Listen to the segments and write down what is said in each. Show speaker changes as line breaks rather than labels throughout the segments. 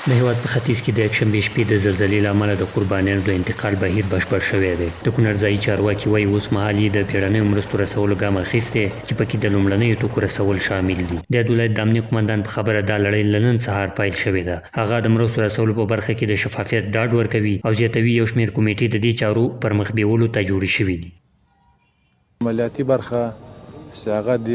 د هېواد په ختیځ کې د یکشنبې شپې د زلزلې له امله د قربانیانو د انتقال بهیر بشپړ شوی دی. د کونړ ځایي چارواکي وایي اوس مهال یې د بیړنیو مرستو رسولو ګام اخیستی چې پکې د لومړنیو توکو رسول شامل دي. د یاد ولایت د امنیه قمندان په خبره دا لړۍ له نن سهار پیل شوې ده. هغه د مرستو رسولو په برخه کې د شفافیت ډاډ ورکوي او زیاتوي یو شمېر کمیټې د دې چارو پر مخ بیولو ته جوړې شوي دي.
عملیاتي برخه چې هغه د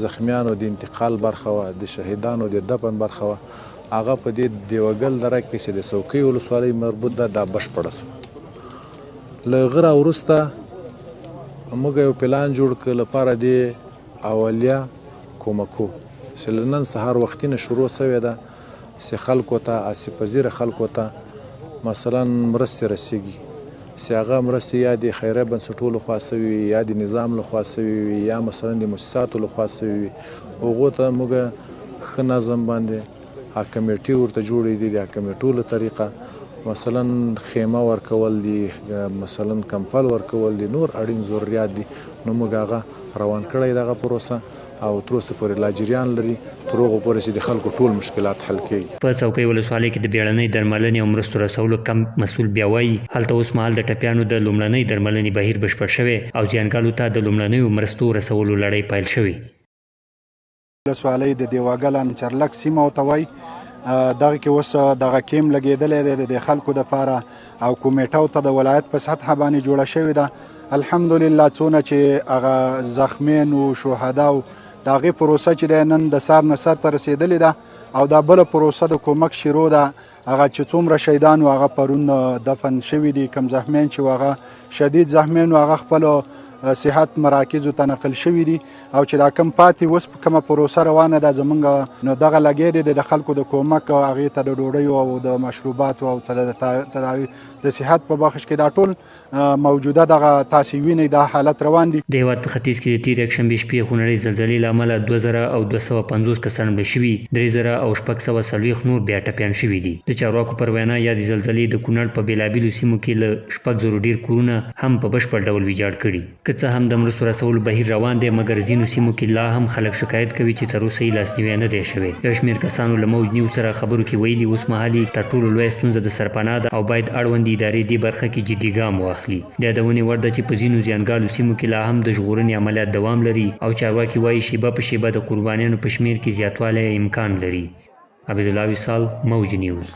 زخمیانو د انتقال برخه وه، د شهیدانو د دفن برخه وه، هغه په دې دیوګل دره کې چې د څوکۍ ولسوالۍ مربوط ده دا بشپړه شوه. له هغه راوروسته موږ یو پلان جوړ کړ لپاره د اولیه کومکو چې له نن سهار وختي نه شروع شوې ده چې خلکو ته آسیب پذیره خلکو ته مثلا مرستې رسیږي چې هغه مرستې یا د خیریه بنسټونو لخوا شوي وي یا د نظام لخوا شوي وي یا مثلا د مؤسساتو لخوا شوي وي. هغو ته موږ ښه نظم باندې کمیټې ورته جوړې دي. د کمیټو له طریقه مثلا خیمه ورکول دي، مثلا کمپل ورکول دي، نور اړین ضروريات دي. نو موږ هغه روان کړی دغه پروسه او تر اوسه پورې لا جریان لري تر هغو پورې چې د خلکو ټول مشکلات حل کیږي.
په څوکۍ ولسوالۍ کې د بیړنۍ درملنې او مرستو رسولو کم مسؤل بیا وایي هلته اوس مهال د ټپیانو د لومړنۍ درملنې بهیر بشپړ شوی او زیانګالو ته د لومړنیو مرستو رسولو لړۍ پیل شوې.
ولسوالۍ د دیوګل چرلک سیمه ورته وایي دغه کې اوس دغه کیم لګېدلی دی د خلکو دپاره او کمیټو ته د ولایت په سطحه باندې جوړه شوې ده. الحمدلله څونه چې هغه زخمین و شهدا و د هغې پروسه چې دی نن د سر نه سر ته رسېدلې ده او دا بله پروسه د کومک شروع ده. هغه چې څومره شهیدان و هغه پرون دفن شوي دي، کم زخمین چې و هغه شدید زخمین و هغه خپلو صحت مراکزو ته نقل شوي دي او چې دا کم پاتې اوس په کومه پروسه روانه ده زمونږ نو دغه لګی دی د خلکو د کومک او هغې ته د ډوډیو او د مشروباتو او تداوي د صحت په بخش کې دا ټول موجوده دغه تاسې وینئ دا حالت روان دي.
د هېواد په ختیځ کې د تېر یکشنبې شپې خونړۍ زلزلې له امله 2250 کسان مړه شوي، 3640 نور بیا ټپیان شوي دي. د چارواکو پر وینا یا د زلزلې د کونړ په بېلابېلو سیمو کې له 600 ډېر کورونه هم په بشپړ ډول ویجاړ کړي. که څه هم د مرستو رسولو بهیر روان دی مګر ځینو سیمو کې لا هم خلک شکایت کوي چې تر اوسه یې لاسنیوی نه دی شوی. یو شمېر کسانو له موج نیو سره خبرو کې ویلي اوس مهال تر ټولو لویه ستونزه د سرپناه ده او باید اړوندې ادارې دې برخه کې جدي ګام واخلي. د یادونې وړ ده چې په ځینو زیانګالو سیمو کې لا هم د ژغورنې عملیات دوام لري او چارواکي وایي شیبه په شیبه د قربانیانو په شمېر کې زیاتوالی امکان لري. عبدالله وصال، موج نیوز.